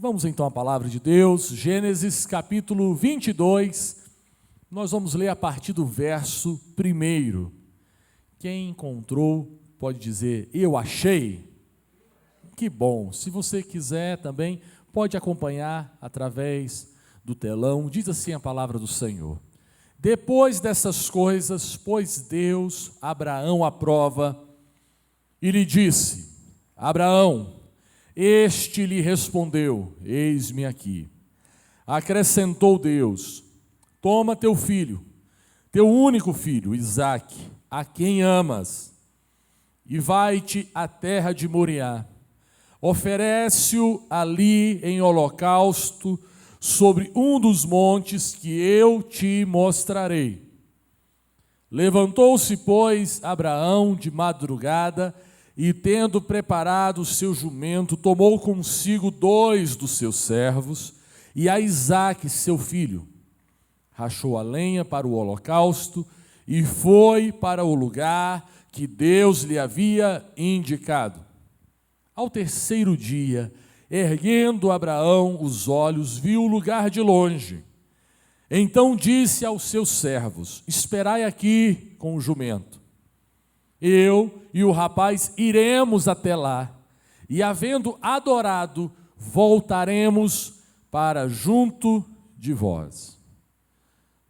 Vamos então à palavra de Deus, Gênesis capítulo 22, nós vamos ler a partir do verso 1. Quem encontrou pode dizer, eu achei. Que bom, se você quiser também, pode acompanhar através do telão, diz assim a palavra do Senhor. Depois dessas coisas, pôs Deus Abraão à prova e lhe disse, Abraão, este lhe respondeu, eis-me aqui. Acrescentou Deus, toma teu filho, teu único filho, Isaque, a quem amas, e vai-te à terra de Moriá. Oferece-o ali em holocausto sobre um dos montes que eu te mostrarei. Levantou-se, pois, Abraão de madrugada e, tendo preparado o seu jumento, tomou consigo 2 dos seus servos e a Isaque, seu filho. Rachou a lenha para o holocausto e foi para o lugar que Deus lhe havia indicado. Ao terceiro dia, erguendo Abraão os olhos, viu o lugar de longe. Então disse aos seus servos, esperai aqui com o jumento. Eu e o rapaz iremos até lá, e havendo adorado, voltaremos para junto de vós.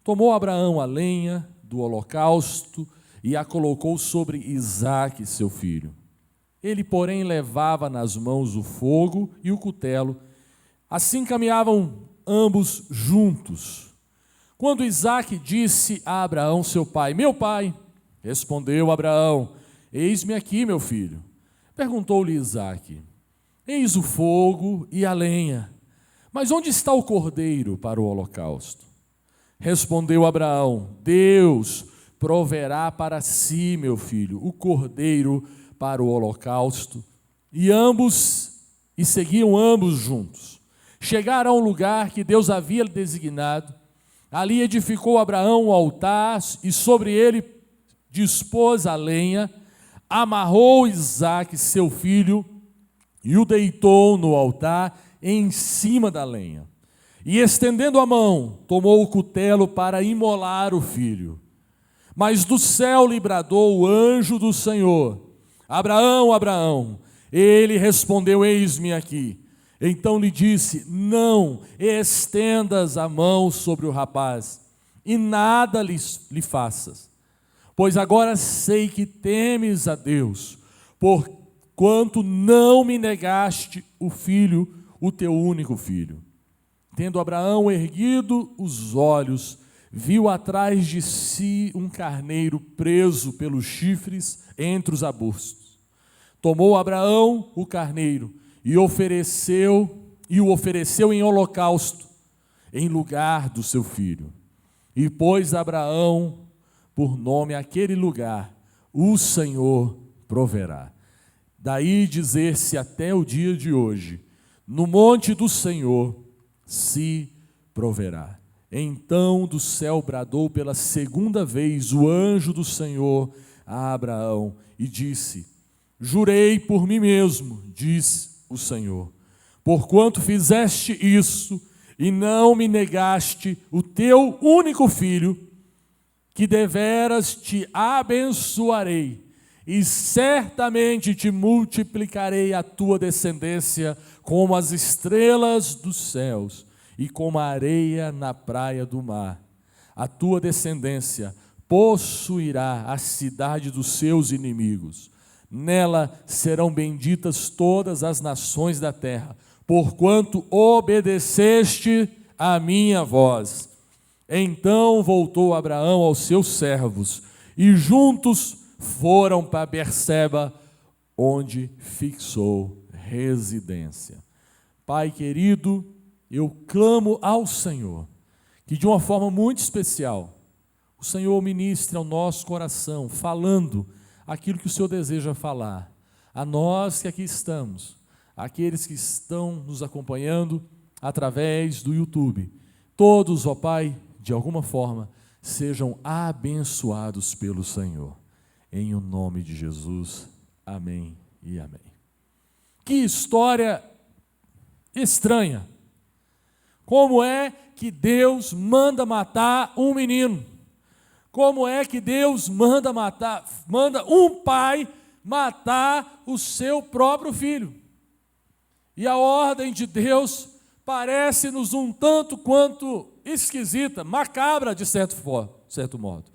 Tomou Abraão a lenha do holocausto e a colocou sobre Isaque, seu filho. Ele, porém, levava nas mãos o fogo e o cutelo. Assim caminhavam ambos juntos. Quando Isaque disse a Abraão, seu pai, meu pai, respondeu Abraão, eis-me aqui, meu filho. Perguntou-lhe Isaque, eis o fogo e a lenha, mas onde está o cordeiro para o holocausto? Respondeu Abraão, Deus proverá para si, meu filho, o cordeiro para o holocausto, e seguiam ambos juntos. Chegaram a um lugar que Deus havia designado, ali edificou Abraão um altar, e sobre ele dispôs a lenha, amarrou Isaque, seu filho, e o deitou no altar em cima da lenha. E estendendo a mão, tomou o cutelo para imolar o filho. Mas do céu lhe bradou o anjo do Senhor, Abraão, Abraão. Ele respondeu, eis-me aqui. Então lhe disse, não estendas a mão sobre o rapaz, e nada lhe faças. Pois agora sei que temes a Deus, porquanto não me negaste o filho, o teu único filho. Tendo Abraão erguido os olhos, viu atrás de si um carneiro preso pelos chifres entre os arbustos. Tomou Abraão o carneiro e o ofereceu em holocausto, em lugar do seu filho. E pôs Abraão por nome aquele lugar, o Senhor proverá. Daí dizer-se até o dia de hoje, no monte do Senhor se proverá. Então do céu bradou pela segunda vez o anjo do Senhor a Abraão e disse, jurei por mim mesmo, diz o Senhor, porquanto fizeste isso e não me negaste o teu único filho, que deveras te abençoarei e certamente te multiplicarei a tua descendência como as estrelas dos céus e como a areia na praia do mar. A tua descendência possuirá a cidade dos seus inimigos. Nela serão benditas todas as nações da terra, porquanto obedeceste a minha voz. Então voltou Abraão aos seus servos, e juntos foram para Berseba, onde fixou residência. Pai querido, eu clamo ao Senhor, que de uma forma muito especial, o Senhor ministre ao nosso coração, falando aquilo que o Senhor deseja falar, a nós que aqui estamos, aqueles que estão nos acompanhando através do YouTube, todos, ó Pai, de alguma forma, sejam abençoados pelo Senhor, em o nome de Jesus, amém e amém. Que história estranha. Como é que Deus manda matar um menino? Como é que Deus manda um pai matar o seu próprio filho? E a ordem de Deus parece-nos um tanto quanto esquisita, macabra de certo modo.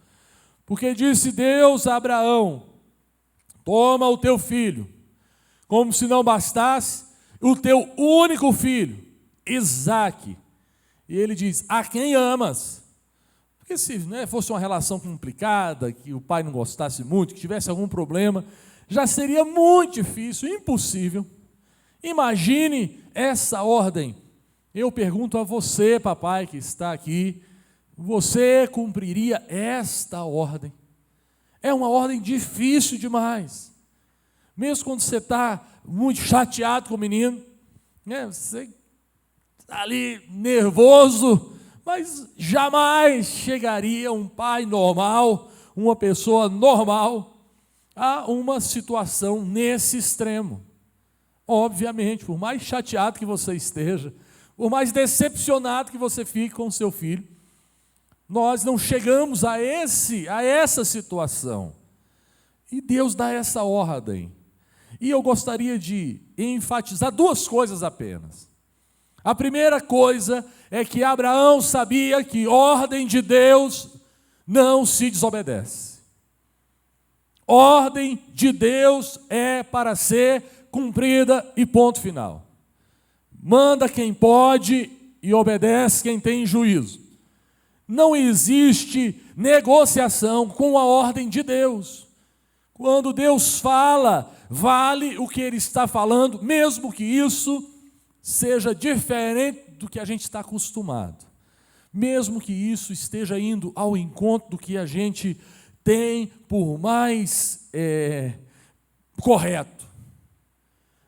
Porque disse Deus a Abraão: toma o teu filho, como se não bastasse, o teu único filho, Isaque. E ele diz: a quem amas? Porque se fosse uma relação complicada, que o pai não gostasse muito, que tivesse algum problema, já seria muito difícil, impossível. Imagine essa ordem. Eu pergunto a você, papai, que está aqui, você cumpriria esta ordem? É uma ordem difícil demais. Mesmo quando você está muito chateado com o menino, você está ali nervoso, mas jamais chegaria um pai normal, uma pessoa normal, a uma situação nesse extremo. Obviamente, por mais chateado que você esteja, por mais decepcionado que você fique com o seu filho, nós não chegamos a essa situação. E Deus dá essa ordem. E eu gostaria de enfatizar duas coisas apenas. A primeira coisa é que Abraão sabia que ordem de Deus não se desobedece. Ordem de Deus é para ser cumprida e ponto final. Manda quem pode e obedece quem tem juízo. Não existe negociação com a ordem de Deus. Quando Deus fala, vale o que Ele está falando, mesmo que isso seja diferente do que a gente está acostumado. Mesmo que isso esteja indo ao encontro do que a gente tem por mais correto.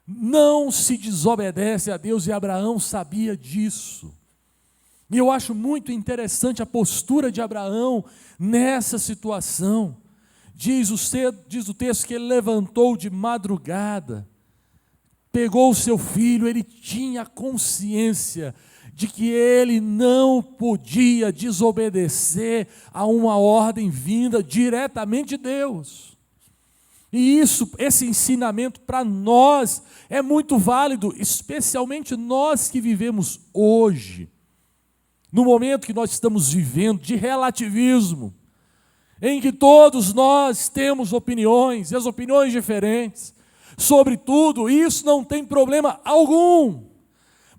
Não se desobedece a Deus, e Abraão sabia disso. E eu acho muito interessante a postura de Abraão nessa situação. Diz o texto que ele levantou de madrugada, pegou o seu filho, ele tinha consciência de que ele não podia desobedecer a uma ordem vinda diretamente de Deus. E esse ensinamento para nós é muito válido, especialmente nós que vivemos hoje, no momento que nós estamos vivendo de relativismo, em que todos nós temos opiniões, e as opiniões diferentes, sobre tudo, isso não tem problema algum,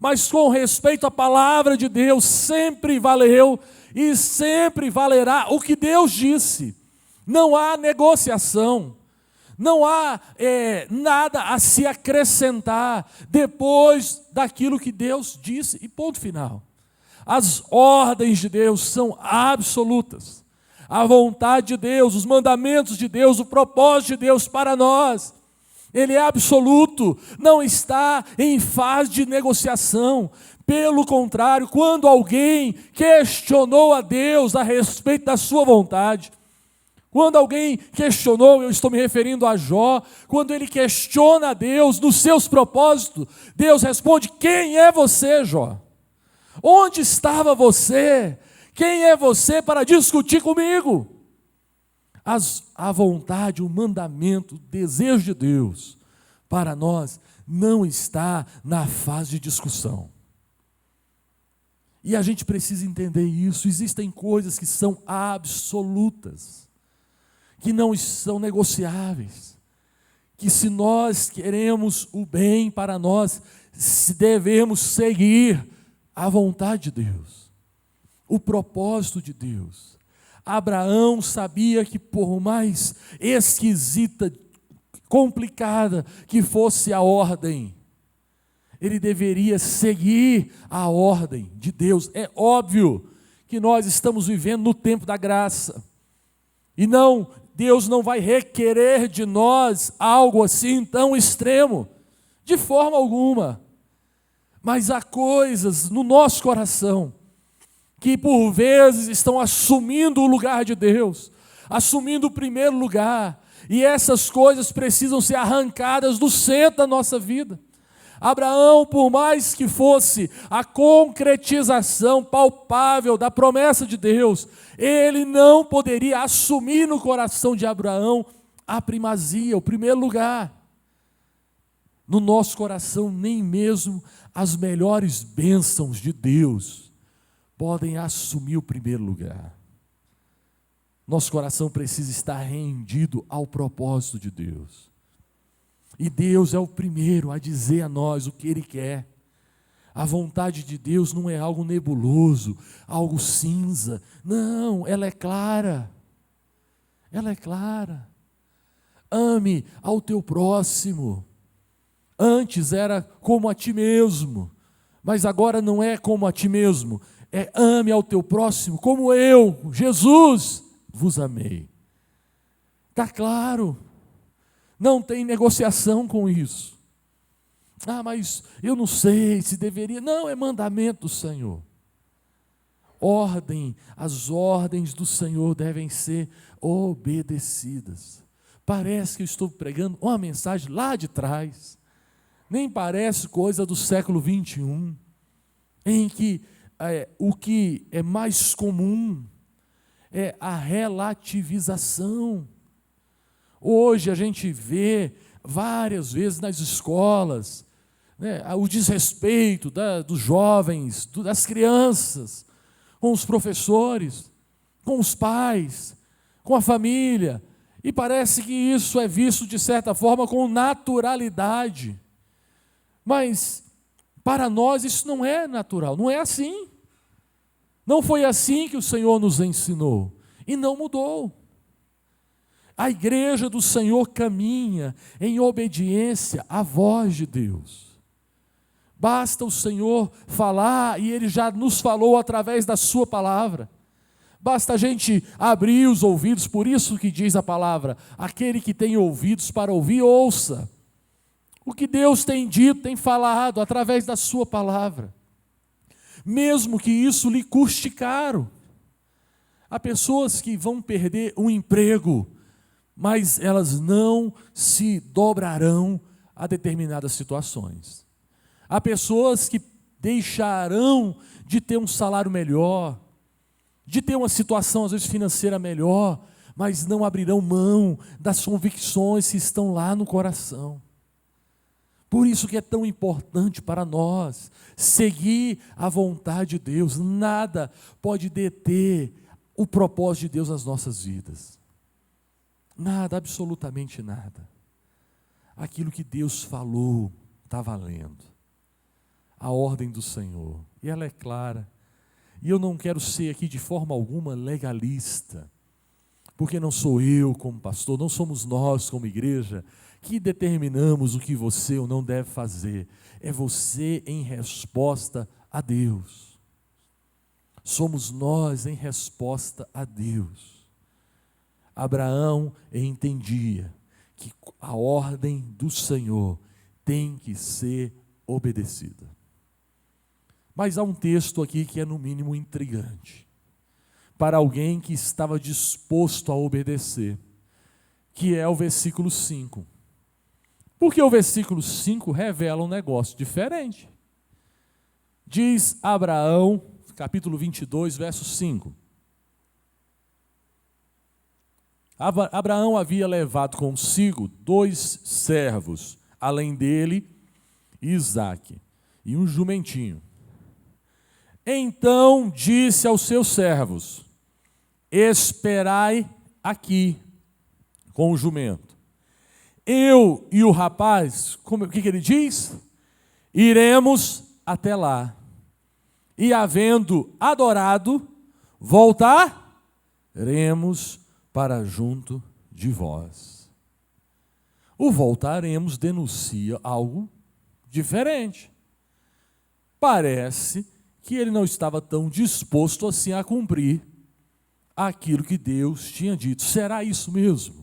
mas com respeito à palavra de Deus, sempre valeu e sempre valerá o que Deus disse. Não há negociação, não há nada a se acrescentar depois daquilo que Deus disse, e ponto final. As ordens de Deus são absolutas. A vontade de Deus, os mandamentos de Deus, o propósito de Deus para nós, ele é absoluto, não está em fase de negociação. Pelo contrário, quando alguém questionou a Deus a respeito da sua vontade, quando alguém questionou, eu estou me referindo a Jó, quando ele questiona a Deus nos seus propósitos, Deus responde: quem é você, Jó? Onde estava você? Quem é você para discutir comigo? A vontade, o mandamento, o desejo de Deus para nós não está na fase de discussão. E a gente precisa entender isso. Existem coisas que são absolutas, que não são negociáveis, que se nós queremos o bem para nós, devemos seguir a vontade de Deus, o propósito de Deus. Abraão sabia que por mais esquisita, complicada que fosse a ordem, ele deveria seguir a ordem de Deus. É óbvio que nós estamos vivendo no tempo da graça, e Deus não vai requerer de nós algo assim tão extremo, de forma alguma. Mas há coisas no nosso coração que por vezes estão assumindo o lugar de Deus, assumindo o primeiro lugar, e essas coisas precisam ser arrancadas do centro da nossa vida. Abraão, por mais que fosse a concretização palpável da promessa de Deus, ele não poderia assumir no coração de Abraão a primazia, o primeiro lugar. No nosso coração, nem mesmo as melhores bênçãos de Deus podem assumir o primeiro lugar. Nosso coração precisa estar rendido ao propósito de Deus. E Deus é o primeiro a dizer a nós o que Ele quer. A vontade de Deus não é algo nebuloso, algo cinza. Não, ela é clara. Ela é clara. Ame ao teu próximo. Antes era como a ti mesmo, mas agora não é como a ti mesmo. É ame ao teu próximo como eu, Jesus, vos amei. Está claro. Não tem negociação com isso. Ah, mas eu não sei se deveria. Não, é mandamento do Senhor. As ordens do Senhor devem ser obedecidas. Parece que eu estou pregando uma mensagem lá de trás. Nem parece coisa do século 21, em que o que é mais comum é a relativização. Hoje a gente vê várias vezes nas escolas, né, o desrespeito dos jovens, das crianças, com os professores, com os pais, com a família, e parece que isso é visto de certa forma com naturalidade. Mas para nós isso não é natural, não é assim. Não foi assim que o Senhor nos ensinou e não mudou. A igreja do Senhor caminha em obediência à voz de Deus. Basta o Senhor falar e Ele já nos falou através da sua palavra. Basta a gente abrir os ouvidos, por isso que diz a palavra, aquele que tem ouvidos para ouvir, ouça. O que Deus tem dito, tem falado através da sua palavra. Mesmo que isso lhe custe caro. Há pessoas que vão perder um emprego, mas elas não se dobrarão a determinadas situações. Há pessoas que deixarão de ter um salário melhor, de ter uma situação às vezes financeira melhor, mas não abrirão mão das convicções que estão lá no coração. Por isso que é tão importante para nós seguir a vontade de Deus. Nada pode deter o propósito de Deus nas nossas vidas. Nada, absolutamente nada. Aquilo que Deus falou está valendo. A ordem do Senhor. E ela é clara. E eu não quero ser aqui de forma alguma legalista. Porque não sou eu como pastor, não somos nós como igreja que determinamos o que você ou não deve fazer. É você em resposta a Deus. Somos nós em resposta a Deus. Abraão entendia que a ordem do Senhor tem que ser obedecida. Mas há um texto aqui que é no mínimo intrigante, para alguém que estava disposto a obedecer, que é o versículo 5. Porque o versículo 5 revela um negócio diferente. Diz Abraão, capítulo 22, verso 5. Abraão havia levado consigo 2 servos, além dele, Isaque, e um jumentinho. Então disse aos seus servos: esperai aqui com o jumento. Eu e o rapaz, o que ele diz? Iremos até lá. E havendo adorado, voltaremos para junto de vós. O voltaremos denuncia algo diferente. Parece que ele não estava tão disposto assim a cumprir aquilo que Deus tinha dito. Será isso mesmo?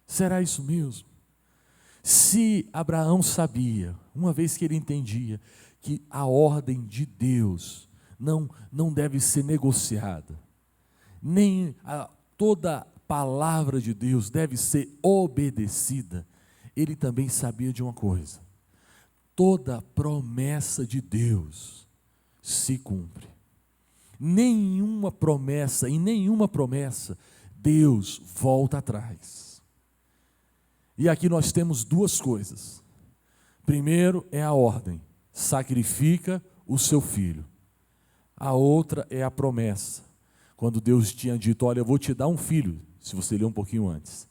Será isso mesmo? Se Abraão sabia, uma vez que ele entendia que a ordem de Deus não deve ser negociada, nem toda palavra de Deus deve ser obedecida, ele também sabia de uma coisa: toda promessa de Deus se cumpre. Nenhuma promessa, em nenhuma promessa, Deus volta atrás. E aqui nós temos duas coisas. Primeiro é a ordem: sacrifica o seu filho. A outra é a promessa, quando Deus tinha dito: olha, eu vou te dar um filho, se você ler um pouquinho antes,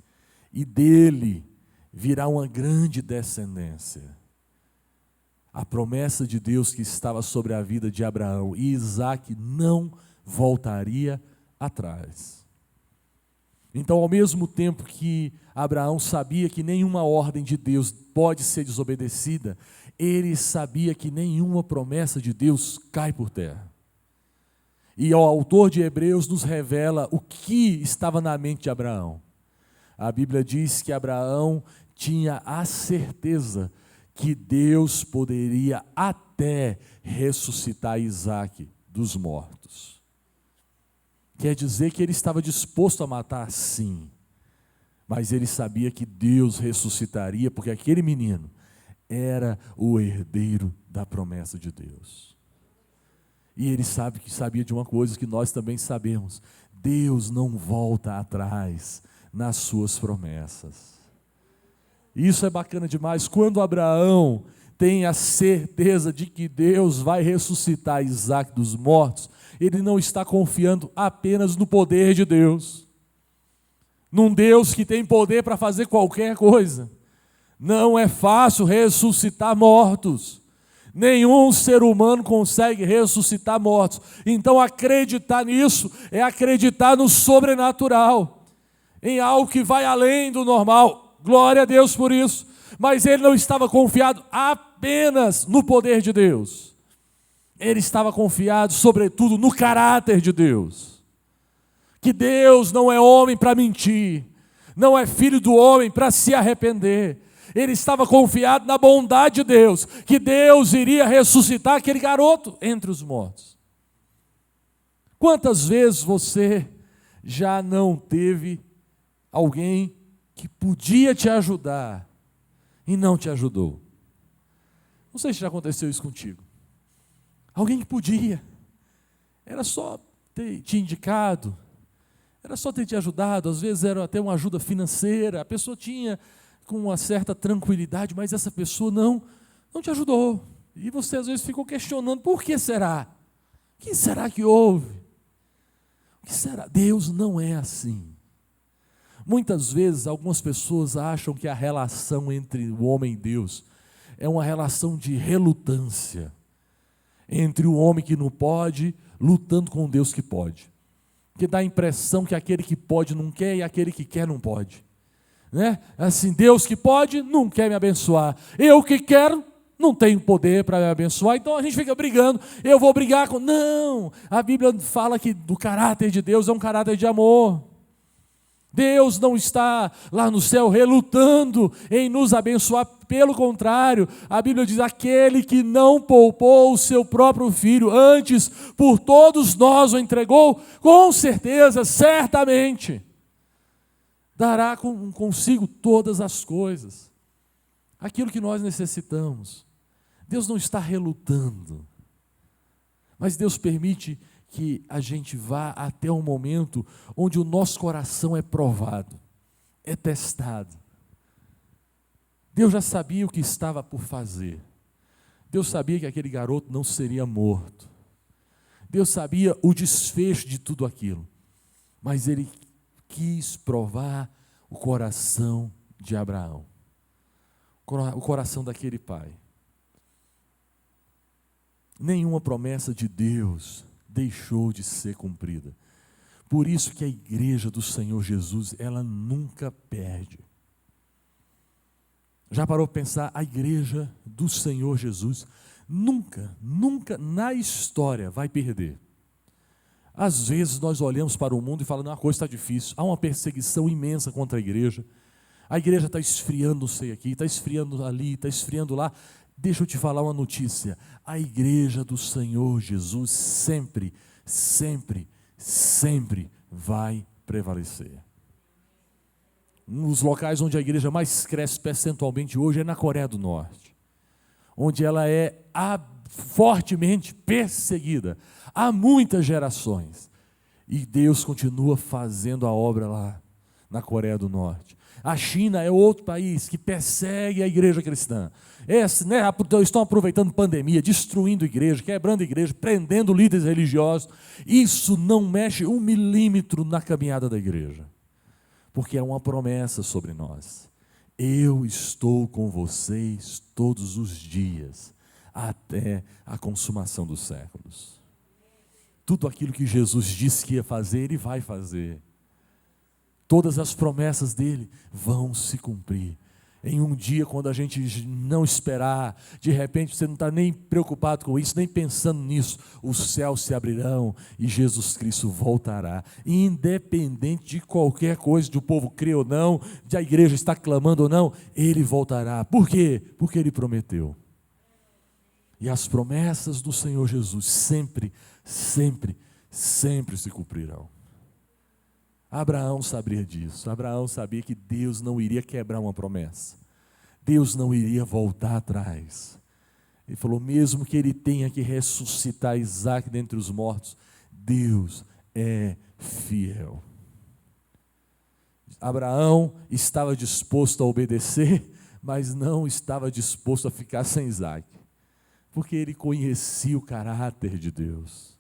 e dele virá uma grande descendência. A promessa de Deus que estava sobre a vida de Abraão e Isaque não voltaria atrás. Então, ao mesmo tempo que Abraão sabia que nenhuma ordem de Deus pode ser desobedecida, ele sabia que nenhuma promessa de Deus cai por terra. E o autor de Hebreus nos revela o que estava na mente de Abraão. A Bíblia diz que Abraão tinha a certeza que Deus poderia até ressuscitar Isaque dos mortos. Quer dizer que ele estava disposto a matar, sim, mas ele sabia que Deus ressuscitaria, porque aquele menino era o herdeiro da promessa de Deus. E ele sabia de uma coisa que nós também sabemos: Deus não volta atrás nas suas promessas. Isso é bacana demais. Quando Abraão tem a certeza de que Deus vai ressuscitar Isaque dos mortos, ele não está confiando apenas no poder de Deus, num Deus que tem poder para fazer qualquer coisa. Não é fácil ressuscitar mortos. Nenhum ser humano consegue ressuscitar mortos. Então acreditar nisso é acreditar no sobrenatural, em algo que vai além do normal. Glória a Deus por isso. Mas ele não estava confiado apenas no poder de Deus. Ele estava confiado, sobretudo, no caráter de Deus. Que Deus não é homem para mentir, não é filho do homem para se arrepender. Ele estava confiado na bondade de Deus, que Deus iria ressuscitar aquele garoto entre os mortos. Quantas vezes você já não teve alguém que podia te ajudar e não te ajudou? Não sei se já aconteceu isso contigo. Alguém que podia, era só ter te indicado, era só ter te ajudado, às vezes era até uma ajuda financeira, a pessoa tinha com uma certa tranquilidade, mas essa pessoa não te ajudou. E você às vezes ficou questionando: por que será? O que será que houve? O que será? Deus não é assim. Muitas vezes algumas pessoas acham que a relação entre o homem e Deus é uma relação de relutância, entre o homem que não pode, lutando com Deus que pode. Que dá a impressão que aquele que pode não quer e aquele que quer não pode. Né? Assim, Deus que pode não quer me abençoar. Eu que quero não tenho poder para me abençoar, então a gente fica brigando. Eu vou brigar com... Não, a Bíblia fala que do caráter de Deus é um caráter de amor. Deus não está lá no céu relutando em nos abençoar, pelo contrário, a Bíblia diz: aquele que não poupou o seu próprio filho, antes por todos nós o entregou, com certeza, certamente, dará consigo todas as coisas, aquilo que nós necessitamos. Deus não está relutando, mas Deus permite que a gente vá até um momento onde o nosso coração é provado, é testado. Deus já sabia o que estava por fazer. Deus sabia que aquele garoto não seria morto. Deus sabia o desfecho de tudo aquilo. Mas Ele quis provar o coração de Abraão, o coração daquele pai. Nenhuma promessa de Deus deixou de ser cumprida. Por isso que a igreja do Senhor Jesus, ela nunca perde. Já parou para pensar? A igreja do Senhor Jesus nunca na história vai perder. Às vezes nós olhamos para o mundo e falamos: a coisa está difícil, há uma perseguição imensa contra a igreja está esfriando, não sei aqui, está esfriando ali, está esfriando lá. Deixa eu te falar uma notícia: a igreja do Senhor Jesus sempre vai prevalecer. Um dos locais onde a igreja mais cresce percentualmente hoje é na Coreia do Norte, onde ela é fortemente perseguida há muitas gerações. E Deus continua fazendo a obra lá na Coreia do Norte. A China é outro país que persegue a igreja cristã. Estão aproveitando pandemia, destruindo igreja, quebrando igreja, prendendo líderes religiosos. Isso não mexe 1 milímetro na caminhada da igreja, porque é uma promessa sobre nós. Eu estou com vocês todos os dias, até a consumação dos séculos. Tudo aquilo que Jesus disse que ia fazer, Ele vai fazer. Todas as promessas dele vão se cumprir. Em um dia, quando a gente não esperar, de repente você não está nem preocupado com isso, nem pensando nisso, os céus se abrirão e Jesus Cristo voltará. Independente de qualquer coisa, de o povo crer ou não, de a igreja estar clamando ou não, Ele voltará. Por quê? Porque Ele prometeu. E as promessas do Senhor Jesus sempre, sempre, sempre se cumprirão. Abraão sabia disso. Abraão sabia que Deus não iria quebrar uma promessa. Deus não iria voltar atrás. Ele falou, mesmo que ele tenha que ressuscitar Isaac dentre os mortos, Deus é fiel. Abraão estava disposto a obedecer, mas não estava disposto a ficar sem Isaac, porque ele conhecia o caráter de Deus.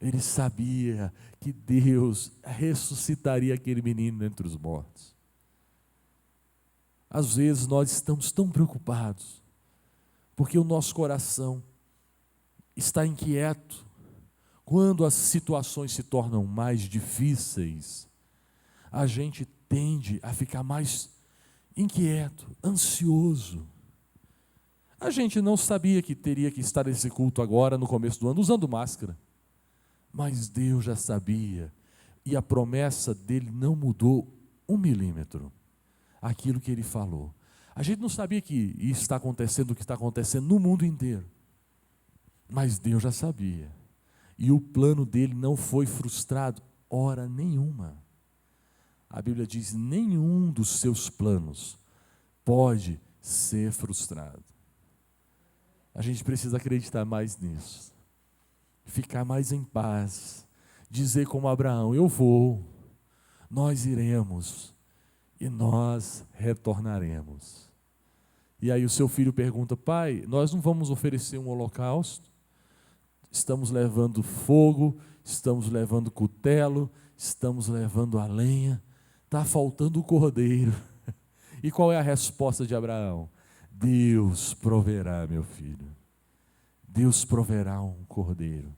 Ele sabia que Deus ressuscitaria aquele menino dentre os mortos. Às vezes nós estamos tão preocupados, porque o nosso coração está inquieto. Quando as situações se tornam mais difíceis, a gente tende a ficar mais inquieto, ansioso. A gente não sabia que teria que estar nesse culto agora, no começo do ano, usando máscara. Mas Deus já sabia, e a promessa dele não mudou 1 milímetro, aquilo que ele falou. A gente não sabia que isso está acontecendo, o que está acontecendo no mundo inteiro, mas Deus já sabia, e o plano dele não foi frustrado, hora nenhuma. A Bíblia diz, nenhum dos seus planos pode ser frustrado. A gente precisa acreditar mais nisso. Ficar mais em paz, dizer como Abraão, eu vou, nós iremos e nós retornaremos. E aí o seu filho pergunta, pai, nós não vamos oferecer um holocausto? Estamos levando fogo, estamos levando cutelo, estamos levando a lenha, está faltando o cordeiro. E qual é a resposta de Abraão? Deus proverá, meu filho. Deus proverá um cordeiro.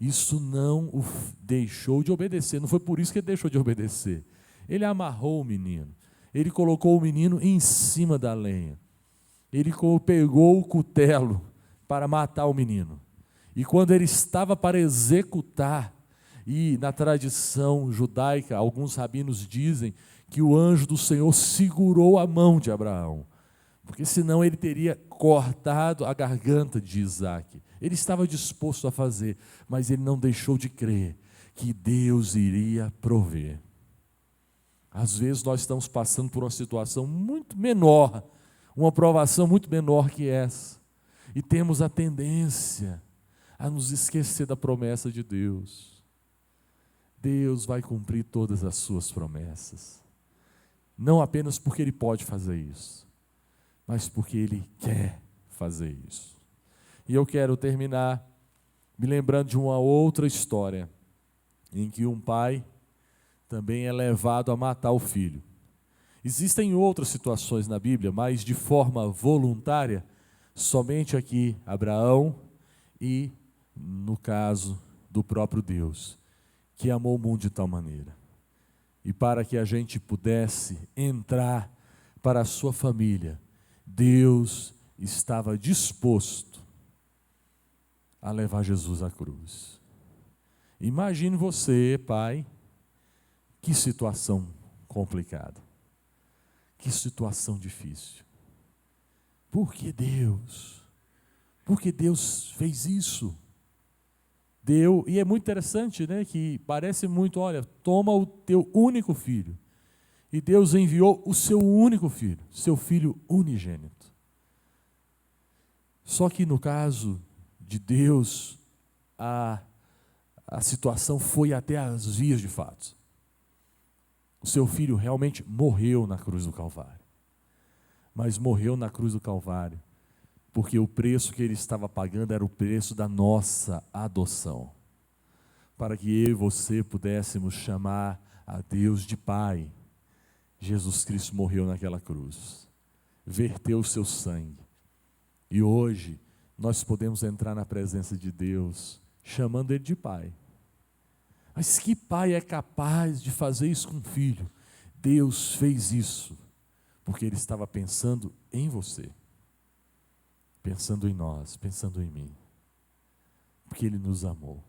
Isso não o deixou de obedecer, não foi por isso que ele deixou de obedecer. Ele amarrou o menino, ele colocou o menino em cima da lenha, ele pegou o cutelo para matar o menino. E quando ele estava para executar, e na tradição judaica, alguns rabinos dizem que o anjo do Senhor segurou a mão de Abraão, porque senão ele teria cortado a garganta de Isaac. Ele estava disposto a fazer, mas ele não deixou de crer que Deus iria prover. Às vezes nós estamos passando por uma situação muito menor, uma provação muito menor que essa, e temos a tendência a nos esquecer da promessa de Deus. Deus vai cumprir todas as suas promessas, não apenas porque Ele pode fazer isso, mas porque Ele quer fazer isso. E eu quero terminar me lembrando de uma outra história, em que um pai também é levado a matar o filho. Existem outras situações na Bíblia, mas de forma voluntária, somente aqui Abraão e, no caso, do próprio Deus, que amou o mundo de tal maneira. E para que a gente pudesse entrar para a sua família, Deus estava disposto a levar Jesus à cruz. Imagine você, pai, que situação complicada, que situação difícil. Por que Deus? Por que Deus fez isso? E é muito interessante, né, que parece muito, olha, toma o teu único filho. E Deus enviou o seu único filho, seu filho unigênito. Só que no caso de Deus, a situação foi até as vias de fato. O seu filho realmente morreu na cruz do Calvário. Mas morreu na cruz do Calvário porque o preço que ele estava pagando era o preço da nossa adoção. Para que eu e você pudéssemos chamar a Deus de Pai. Jesus Cristo morreu naquela cruz. Verteu o seu sangue. E hoje nós podemos entrar na presença de Deus chamando Ele de Pai. Mas que pai é capaz de fazer isso com um filho? Deus fez isso porque Ele estava pensando em você, pensando em nós, pensando em mim, porque Ele nos amou.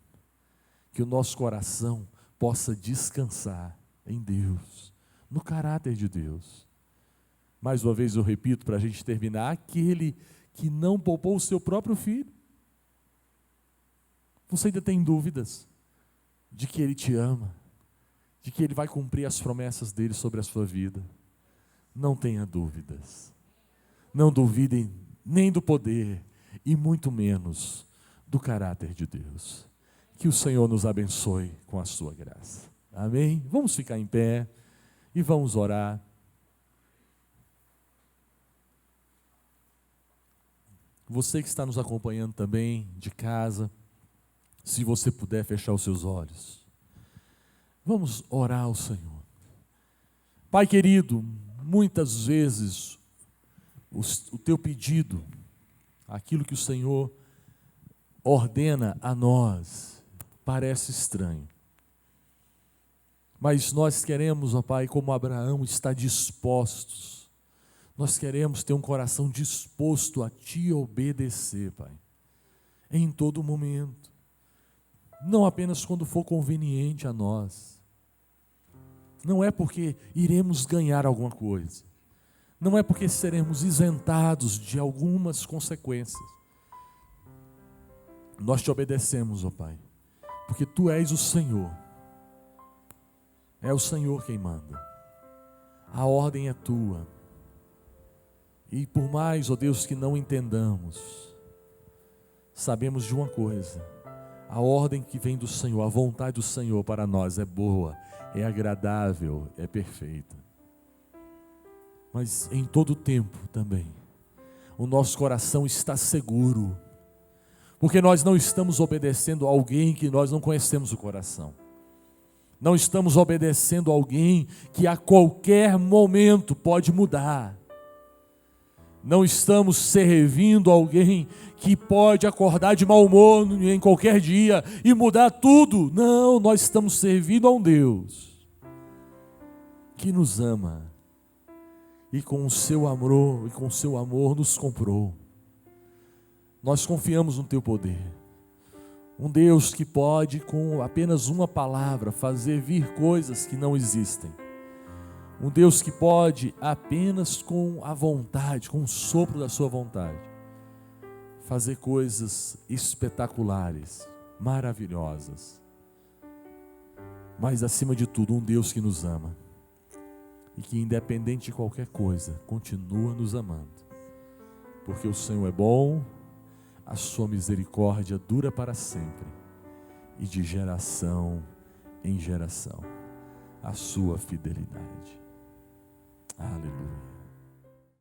Que o nosso coração possa descansar em Deus, no caráter de Deus. Mais uma vez eu repito para a gente terminar, aquele que não poupou o seu próprio filho. Você ainda tem dúvidas de que Ele te ama, de que Ele vai cumprir as promessas dEle sobre a sua vida? Não tenha dúvidas. Não duvidem nem do poder e muito menos do caráter de Deus. Que o Senhor nos abençoe com a sua graça. Amém? Vamos ficar em pé e vamos orar. Você que está nos acompanhando também de casa, se você puder fechar os seus olhos, vamos orar ao Senhor. Pai querido, muitas vezes o teu pedido, aquilo que o Senhor ordena a nós, parece estranho. Mas nós queremos, ó Pai, como Abraão, estar dispostos. Nós queremos ter um coração disposto a Te obedecer, Pai, em todo momento. Não apenas quando for conveniente a nós. Não é porque iremos ganhar alguma coisa. Não é porque seremos isentados de algumas consequências. Nós Te obedecemos, ó Pai, porque Tu és o Senhor. É o Senhor quem manda. A ordem é Tua. E por mais, ó Deus, que não entendamos, sabemos de uma coisa: a ordem que vem do Senhor, a vontade do Senhor para nós é boa, é agradável, é perfeita. Mas em todo tempo também, o nosso coração está seguro, porque nós não estamos obedecendo a alguém que nós não conhecemos o coração. Não estamos obedecendo a alguém que a qualquer momento pode mudar. Não estamos servindo alguém que pode acordar de mau humor em qualquer dia e mudar tudo. Não, nós estamos servindo a um Deus que nos ama e com o seu amor nos comprou. Nós confiamos no Teu poder. Um Deus que pode, com apenas uma palavra, fazer vir coisas que não existem. Um Deus que pode, apenas com a vontade, com o sopro da sua vontade, fazer coisas espetaculares, maravilhosas. Mas, acima de tudo, um Deus que nos ama e que, independente de qualquer coisa, continua nos amando. Porque o Senhor é bom, a sua misericórdia dura para sempre e de geração em geração a sua fidelidade. Aleluia.